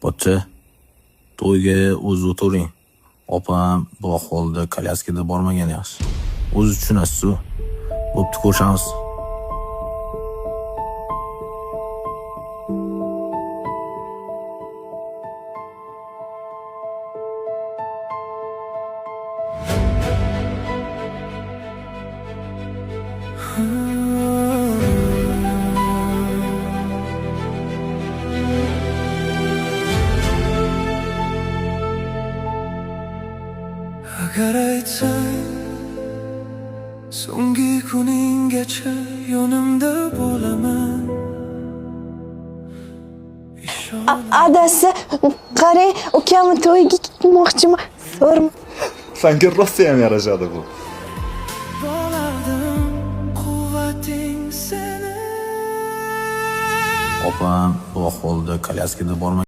Pochcha, to'yga o'zi o'tiring. Opam bu ahvolda kolyaskada bormagan yaxshi. O'zi tushunasiz-ku. Bo'pti, ko'rishamiz. Agar aytsang so'nggi kuninggacha yonimda bo'laman. Adasi, qarang, ukamni to'yiga ketmoqchiman. So'rma. Senga rosa ham yarashadi bu. Bo'lardim quvvating seni. Opam bu ahvolda kolyaskada bormagan.